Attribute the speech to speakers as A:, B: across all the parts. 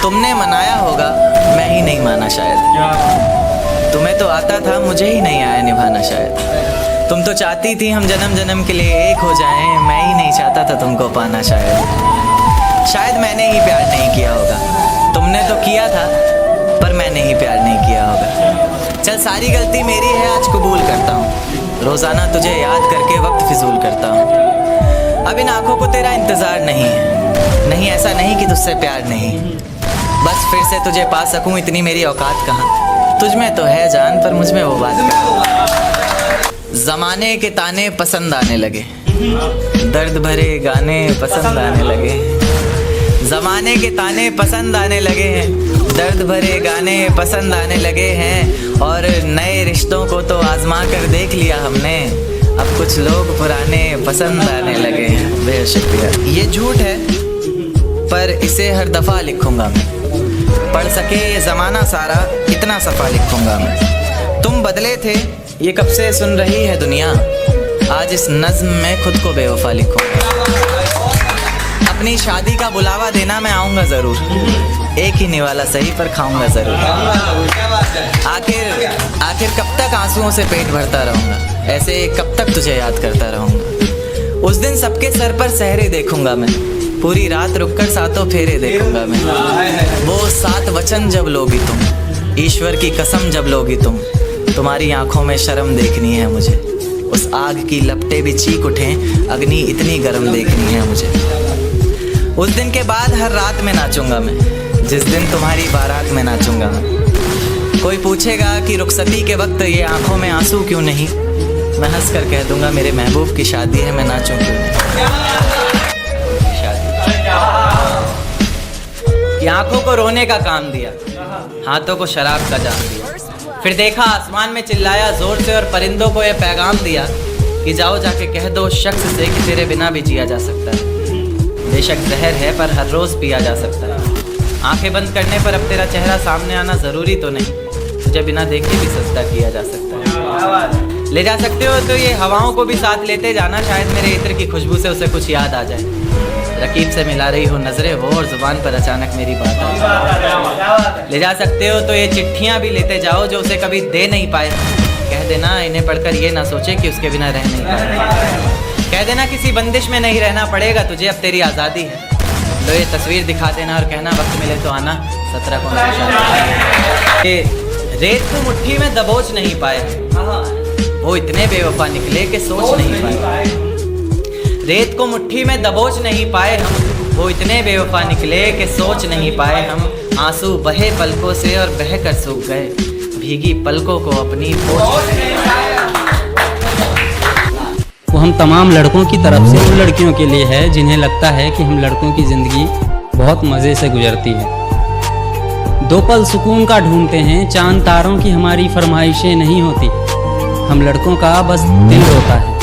A: तुमने मनाया होगा, मैं ही नहीं माना शायद। तुम्हें तो आता था, मुझे ही नहीं आया निभाना शायद। तुम तो चाहती थी हम जन्म जन्म के लिए एक हो जाएं, मैं ही नहीं चाहता था तुमको पाना शायद मैंने ही प्यार नहीं किया होगा। तुमने तो किया था पर मैंने ही प्यार नहीं किया होगा। चल सारी गलती मेरी है, आज कबूल करता हूँ। रोज़ाना तुझे याद करके वक्त फिजूल करता हूँ। अब इन आँखों को तेरा इंतज़ार नहीं है, नहीं ऐसा नहीं कि तुझसे प्यार नहीं, बस फिर से तुझे पा सकूँ इतनी मेरी औकात कहाँ। तुझ में तो है जान पर मुझ में वो बात कहाँ। ज़माने के ताने पसंद आने लगे, दर्द भरे गाने पसंद आने लगे। ज़माने के ताने पसंद आने लगे हैं, दर्द भरे गाने पसंद आने लगे हैं। और नए रिश्तों को तो आजमा कर देख लिया हमने, अब कुछ लोग पुराने पसंद आने लगे हैं। बेहद शुक्रिया। ये झूठ है पर इसे हर दफ़ा लिखूंगा मैं, पढ़ सके ये ज़माना सारा इतना सफ़ा लिखूंगा मैं। तुम बदले थे ये कब से सुन रही है दुनिया, आज इस नज़्म में खुद को बेवफा लिखूंगा। अपनी शादी का बुलावा देना मैं आऊँगा ज़रूर, एक ही निवाला सही पर खाऊंगा ज़रूर। आखिर कब तक आंसुओं से पेट भरता रहूँगा, ऐसे कब तक तुझे याद करता रहूँगा। उस दिन सबके सर पर सहरे देखूंगा मैं, पूरी रात रुककर सातों फेरे देखूंगा मैं। वो 7 वचन जब लोगी तुम, ईश्वर की कसम जब लोगी तुम, तुम्हारी आंखों में शर्म देखनी है मुझे। उस आग की लपटें भी चीख उठें, अग्नि इतनी गर्म देखनी है मुझे। उस दिन के बाद हर रात में नाचूंगा मैं, जिस दिन तुम्हारी बारात में नाचूंगा मैं। कोई पूछेगा कि रुखसती के वक्त ये आंखों में आंसू क्यों नहीं, मैं हंस कर कह दूंगा मेरे महबूब की शादी है, मैं नाचूं क्यों नहीं। शादी आंखों को रोने का काम दिया, हाथों को शराब का जाम दिया। फिर देखा आसमान में चिल्लाया जोर से और परिंदों को यह पैगाम दिया कि जाओ जाके कह दो उस शख्स से कि तेरे बिना भी जिया जा सकता है। बेशक जहर है पर हर रोज़ पिया जा सकता है। आंखें बंद करने पर अब तेरा चेहरा सामने आना ज़रूरी तो नहीं, तुझे बिना देखे भी सजदा किया जा सकता है। ले जा सकते हो तो ये हवाओं को भी साथ लेते जाना, शायद मेरे इत्र की खुशबू से उसे कुछ याद आ जाए। रकीब से मिला रही हो नजरें वो और ज़ुबान पर अचानक मेरी बात आ जाए। ले जा सकते हो तो ये चिट्ठियाँ भी लेते जाओ जो उसे कभी दे नहीं पाए। कह देना इन्हें पढ़कर ये ना सोचे कि उसके बिना रह नहीं पाए। कह देना किसी बंदिश में नहीं रहना पड़ेगा तुझे, अब तेरी आज़ादी है। लो ये तस्वीर दिखा देना और कहना वक्त मिले तो आना 17 को। रेत को मुट्ठी में दबोच नहीं पाए, वो इतने बेवफा निकले कि सोच नहीं पाए। रेत को मुट्ठी में दबोच नहीं पाए हम, वो इतने बेवफा निकले कि सोच नहीं पाए हम। आंसू बहे पलकों से और बह कर सूख गए, भीगी पलकों को अपनी
B: वो हम तमाम लड़कों की तरफ से उन लड़कियों के लिए है जिन्हें लगता है कि हम लड़कों की ज़िंदगी बहुत मज़े से गुजरती है। 2 पल सुकून का ढूंढते हैं, चांद तारों की हमारी फरमाइशें नहीं होती। हम लड़कों का बस दिल रोता है,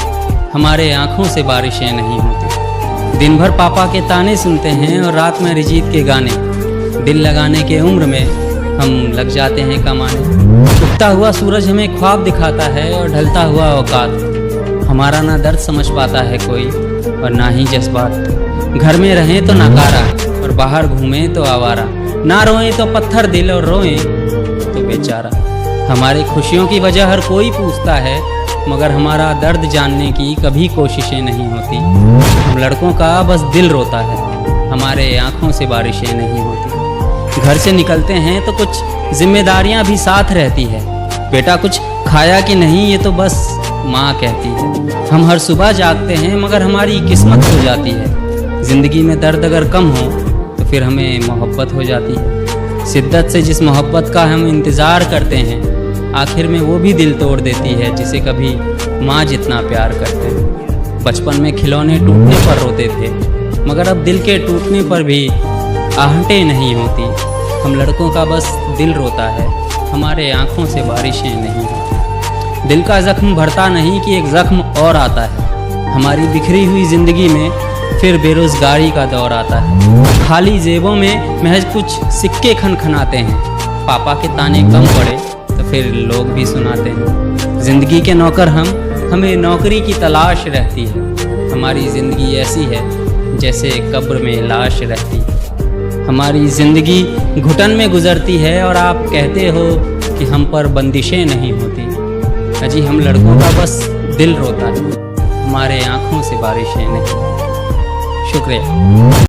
B: हमारे आँखों से बारिशें नहीं होती। दिन भर पापा के ताने सुनते हैं और रात में अरिजीत के गाने। दिल लगाने के उम्र में हम लग जाते हैं कमाने। उगता हुआ सूरज हमें ख्वाब दिखाता है और ढलता हुआ औकात। हमारा ना दर्द समझ पाता है कोई और ना ही जज्बात। घर में रहें तो नकारा और बाहर घूमें तो आवारा, ना रोएं तो पत्थर दिल और रोएं तो बेचारा। हमारी खुशियों की वजह हर कोई पूछता है, मगर हमारा दर्द जानने की कभी कोशिशें नहीं होती। हम लड़कों का बस दिल रोता है, हमारे आँखों से बारिशें नहीं होती। घर से निकलते हैं तो कुछ जिम्मेदारियाँ भी साथ रहती है। बेटा कुछ खाया कि नहीं ये तो बस माँ कहती है। हम हर सुबह जागते हैं मगर हमारी किस्मत हो जाती है। ज़िंदगी में दर्द अगर कम हो तो फिर हमें मोहब्बत हो जाती है। शिद्दत से जिस मोहब्बत का हम इंतज़ार करते हैं, आखिर में वो भी दिल तोड़ देती है जिसे कभी माँ जितना प्यार करते हैं। बचपन में खिलौने टूटने पर रोते थे, मगर अब दिल के टूटने पर भी आहटें नहीं होती। हम लड़कों का बस दिल रोता है, हमारे आँखों से बारिशें नहीं होती। दिल का ज़ख्म भरता नहीं कि एक ज़ख्म और आता है। हमारी बिखरी हुई ज़िंदगी में फिर बेरोज़गारी का दौर आता है। खाली जेबों में महज कुछ सिक्के खनखनाते हैं। पापा के ताने कम पड़े तो फिर लोग भी सुनाते हैं। ज़िंदगी के नौकर हमें नौकरी की तलाश रहती है। हमारी ज़िंदगी ऐसी है जैसे कब्र में लाश रहती है। हमारी ज़िंदगी घुटन में गुजरती है और आप कहते हो कि हम पर बंदिशें नहीं होती। अजी हम लड़कों का बस दिल रोता है, हमारे आँखों से बारिशें नहीं। शुक्रिया।